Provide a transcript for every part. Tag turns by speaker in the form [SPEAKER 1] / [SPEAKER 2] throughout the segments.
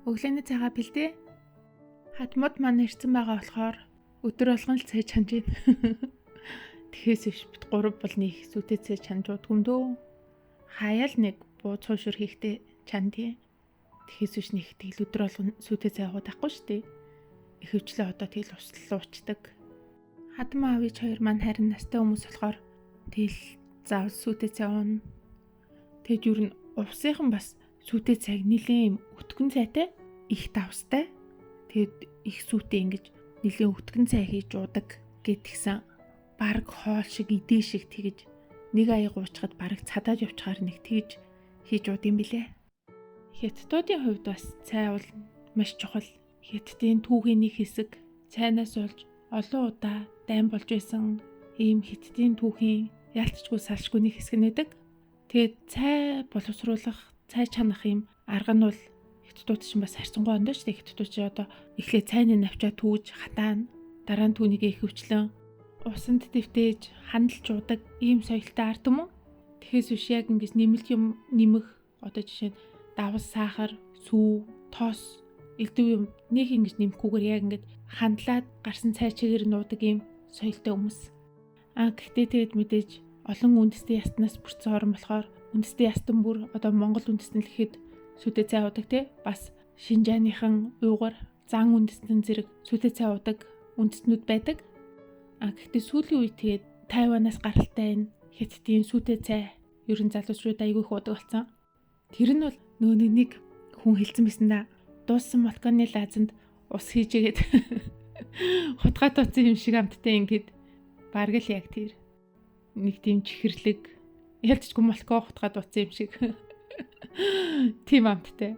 [SPEAKER 1] Өглөөний цагаа бэлдээ. Хадмууд маань ирсэн байгаа болохоор өдөр болгон л цай чанж байна. Тэхээс биш бит 3 бол нэг сүтээ цай чанж удгүмдөө. Хаяал нэг бууз хуушур хийхдээ чандээ. Тэхээс биш нэг тэгэл өдөр болгон сүтээ цай уудаг байхгүй шүү дээ. Ихэвчлэн одоо тэгэл услал уучдаг. Хадам аав ээж хоёр маань харин настай хүмүүс болохоор тэгэл заавал сүтээ цай ууна. Тэгэд юу н увсынхан бас сүтээ цайг нилийн өтгөн цайтай их давстай. Тэгэд их сүтээ ингэж нилийн өтгөн цай хийж уудаг гэтгсэн. Бараг хоол шиг идэ шиг тэгэж нэг аяг уучхад бараг цадаад явчихаар нэг тэгж хийж ууд юм билэ. Хятадуудын хувьд бас цай бол маш чухал. Хятадын түүхийн нэг хэсэг цайнаас болж олон удаа дайн болж байсан ийм хятадын түүхийн ялцчгүй салшгүй нэг хэсэг нэдэг. Тэгээд цай боловсруулах, цай чанах юм арга нь бол хятадууд чинь бас харьцангуй ондоо шүү дээ. Хятадууд чинь одоо эхлээ цайны навчаа түүж хатаана. Дараа нь түүнийг ихэвчлэн усанд дэвтээж хандалж уудаг ийм соёлтой ард юм уу? Тэгэхээс биш яг ингэж нэмэлт юм нэмэх одоо жишээ нь давс сахар, сүү, тоос элдв юм нэг ингэж нэмэхгүйгээр яг ингэж хандлаад гарсан цай чигээр нуудаг ийм соёлтой хүмүүс. Гэхдээ тэгэд мэдээж олон үндэсний ястнаас бүрдсэн орн болохоор үндэсний ястан бүр одоо Монгол үндэстэн л гэхэд сүтээ цай уудаг те бас Шинжааныхан Уйгур зан үндэстэн зэрэг сүтээ цай уудаг үндэстнүүд байдаг. Гэхдээ сүүлийн үед тэгээд Тайванаас гаралтай энэ хятадын сүтээ цай ерөн залуучууд аягүй их уудаг болсон. Тэр нь бол нөө нэг хүн хэлсэн байсан да. Дууссан вулканы лаазанд ус хийжгээд хутгаа тууцсан юм шиг амттай ингээд бараг л яг тэр нэг тийм чихэрлэг ялцчгүй молко хутгаа дууцсан юм шиг тийм амттай.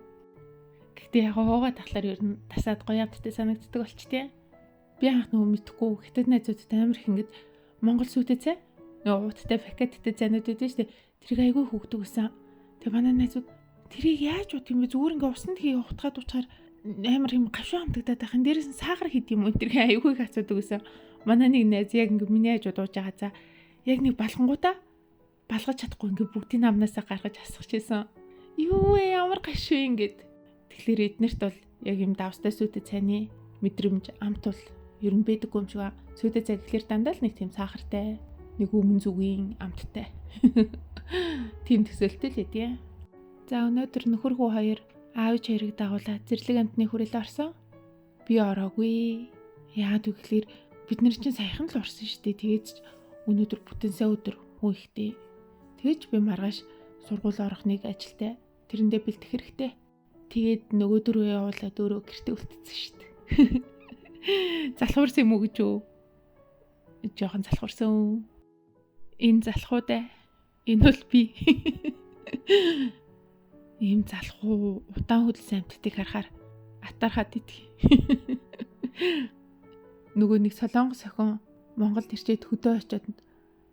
[SPEAKER 1] Гэхдээ яг хуугаа тахлаар ер нь тасаад гоё амттай санагддаг болчтой. Би анх нөгөө мэдхгүй хятад найзуудтай амар их ингээд Монгол сүтээ цай нөгөө ууттай пакеттэй цайнууд байдаг шүү дээ. Тэрийг айгүй хөөгдөг гэсэн. Тэгээ манай найзууд тэрийг яаж ууд юм бэ? Зүгээр ингээд усанд хий хутгаа дуучаар амар юм гавшаа амтагдаад байх. Дээрээс нь сахар хийд юм уу? Тэрийг айгүй их асуудаг гэсэн. Манай нэг найз яг ингээд миний хажууд ууж байгаа за яг нэг балхангуудаа балгаж чадахгүй ингээд бүгдийн намнаасаа гаргаж асгаж байсан. Юу вэ? Ямар гашгүй ингээд. Тэгэхээр эднэрт бол яг юм давстай сүтээ цайны мэдрэмж амт бол ер нь байдаг юм шиг. Сүтээ цай гэхэлэр дандаа л нэг тийм сахартай, нэг өмнө зүгийн амттай. Тийм төсөөлтөл хэдий. За өнөөдөр нөхөр хүү хоёр аав хоёрыг дагуулад зэрлэг амтны хүрээлэн орсон. Би ороогүй. Яагаад вэ гэхээр бид нар чинь саяхан л орсон шүү дээ. Тэгээд өнөөдөр бүтэн сая өдөр хүн ихтэй. Тэгэж би маргааш сургууль орохныг ажилтаа тэрэндээ бэлдэх хэрэгтэй. Тэгээд нөгөөдөр явуулаад өөрөө гэртээ үлдсэн шүү дээ. Залхуурсан юм уу гэж үү? Жохон залхуурсан. Энэ залхуудаа. Энэ бол би. Ийм залхуу удаан хөдөлсөн амттыг харахаар атархаад идэх. Нөгөө нэг солонгос охин Монголд ирчээд хөдөө очиод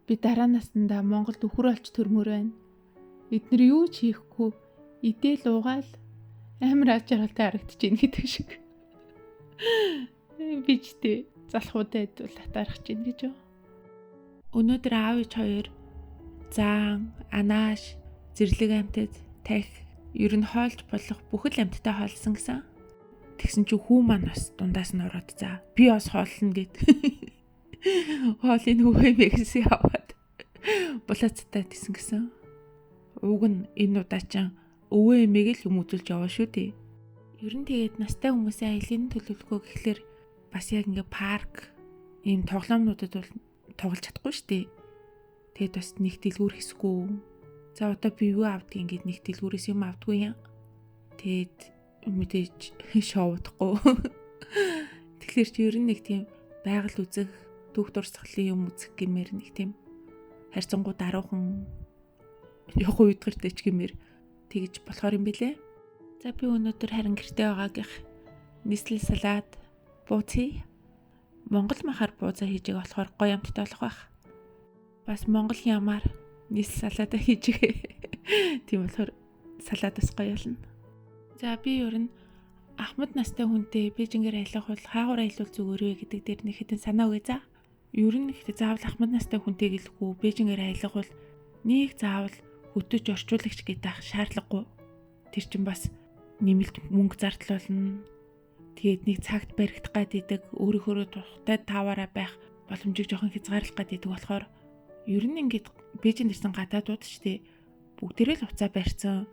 [SPEAKER 1] би дараа наснда Монголд өхөр олж төрмөр байна. Эднэр юу ч хийхгүй идэл уугаал амар ажралтай харагдаж байна гэдэг шиг. Би ч тээ залхуудад бол атархаж байна гэж юу. Өнөөдөр аав ээж хоёр заан, анааш, зэрлэг амтад тах ер нь хоолж болох бүхэл амттай хоолсон гэсэн. Тэгсэн чи хүү маань бас дундаас нь ороод за би бас хоолно гэд. Хоолыг хөвөө мэгсэн яваад булаацтай тийсэн гэсэн. Уг нь энэ удаачин өвөө эмээг л юм үзүүлж яваа шүү дээ. Ер нь тэгээд настай хүмүүсийн аялын төлөвлөгөө гэхлээр бас яг ингээ парк ийм тоглоомнуудад бол тоглож чадахгүй шүү дээ. Тэгэд бас нэг дэлгүүр хэсгүй. За одоо би юу авдгийг ингээд нэг дэлгүүрээс юм авдгүй юм. Тэгэд мэдээж шоудахгүй. Тэгэхээр чи ер нь нэг тийм байгаль үзэх, түүх дурсгалын юм үзэх гэмээр нэг тийм харьцангуй даруухан яг уйдгартай ч гэмээр тэгж болохоор юм бэлээ. За би өнөөдөр харин гэртээ байгаа гэх нийслэл салаад бууцъя. Монгол махаар буузаа хийжээ болохоор гоё амттай болох байх. Бас Монгол ямаар нийслэл салаада хийжээ. Тийм болохоор салаадас гоё болно. За би ер нь Ахмад настай хүнтэй Бээжингээр аялах бол хаагур аялал зүгээр вэ гэдэг дээр нэг хэдэн санаа өгье за. Ер нь ихтэй заавал Ахмад настай хүнтэй гэлэхгүй Бээжингээр аялах бол нэг заавал хөтөж орчуулагч гэдэг шаардлагагүй. Тэр чинь бас нэмэлт мөнгө зардлуулна. Тэгээд нэг цагт баригдах гэдэг өөрийнхөө тухтай таваараа байх боломжийг жоохон хязгаарлах гэдэг болохоор ер нь ингээд Бээжинд ирсэн гадаадууд ч тий бүгдээрээ л уцаа барьсан.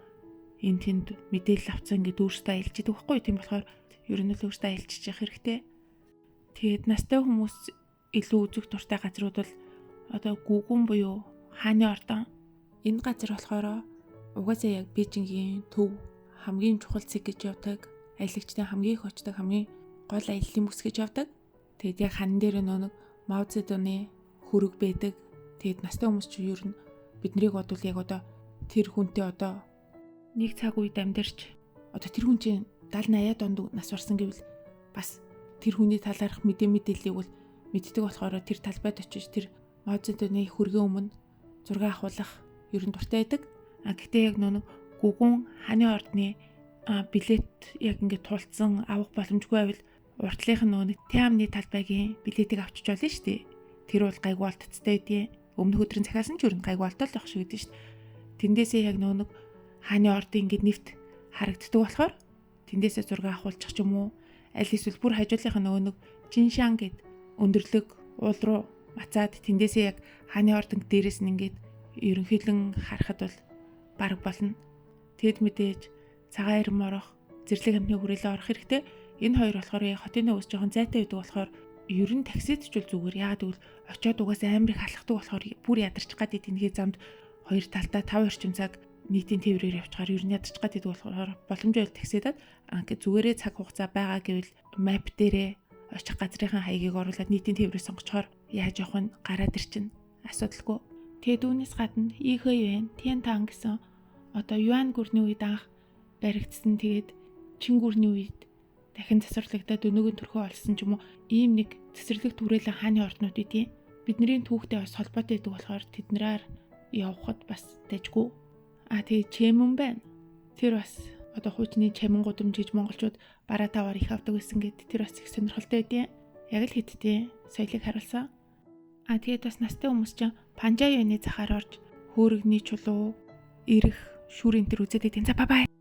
[SPEAKER 1] Энд тэнд мэдээлэл авцсан ингээд өөрсдөө аялж идэг байхгүй. Тийм болохоор ер нь л өөрсдөө аялчих хэрэгтэй. Тэгээд настай хүмүүс илүү үзэх дуртай газрууд бол одоо Гүгүн буюу хааны ордон. Энэ газар болохоор угаасаа яг Бээжингийн төв хамгийн чухал цэг гэж явдаг. Аялагчтай хамгийн их очдог, хамгийн гол аяллаа бүс гэж явдаг. Тэгээд яг хан дээр нэг Мао Цзэдуны хөрөг байдаг. Тэгээд настай хүмүүс ч ер нь биднийг бодвол яг одоо тэр хүнтэй одоо нэг цаг үед амьдарч одоо тэр хүн чинь 70-80 донд нас барсан гэвэл бас тэр хүний талаарх мэдээллийг бол мэддэг болохоор тэр талбайд очиж тэр Мао Цзэдуны хөргийн өмнө зураг авахулах ер нь дуртай байдаг. Гэхдээ яг нэг Гүгүн хааны ордны билет яг ингээд тулцсан авах боломжгүй байвал уртлынх нь нэг Тэамны талбайгийн билетийг авчиж болно шүү дээ. Тэр бол гайгүй болтцтой байдیں۔ Өмнөх өдрийн цахиасан ч ер нь гайгүй болтол байх шиг гэдэг шүү дээ. Тэндээсээ яг нэг хааны ордын ингээд нэвт харагддаг болохоор тэндээсээ зураг авахулчих ч юм уу. Аль эсвэл бүр хажуулынх нь нэг Жиншан гэд өндөрлөг уул руу мацаад тэндээсээ яг хааны ордон дээрээс нь ингээд ерөнхийлөн харахад бол баг болно. Тэгэд мэдээж цагаан ирм орох, зэрлэг амтны хүрээлэн орох хэрэгтэй. Энэ хоёр болохоор хотын өвс жоохон зайтай байдаг болохоор ер нь таксид ч зүгээр. Яагаад гэвэл очиод угаасаа амар их халахдаг болохоор бүр ядарч гад идэнхээ замд хоёр талдаа 5 орчим цаг нийтийн тээврээр явчихаар ер нь ядарч гад идэг болохоор боломж байвал таксидад зүгээрээ цаг хугацаа байгаа гэвэл map дээрээ очих газрынхаа хаягийг оруулаад нийтийн тээврээ сонгочхоор яаж явах нь гараад ирчин асуудалгүй. Тэгээд үүнээс гадна Ийхэ Тиантан гэсэн одоо Юань гүрний үед анх баригдсан тэгээд Чин гүрний үед дахин засварлагдаад өнөөгийн төрхөө олсон ч юм уу ийм нэг цэцэрлэг түрээлэн хааны орднууд үдийн бидний түүхтэй бас холбоотой байдаг болохоор тэднэрээр явхад бас дэжгүй. Тэгээд Чэмэн байна. Тэр бас одоо хуучны Чэмэн гудамжиж монголчууд бараа таваар их авдаг гэсэн гэд тэр бас их сонирхолтой байдیں۔ Яг л хэдтийн соёлыг харуулсан. Тэгээд бас настай хүмүүс чинь Панжа юуны захаар орж хөөрөгний чулуу, ирэх, шүрэн тэр үзээд байдیں۔ За бай бай.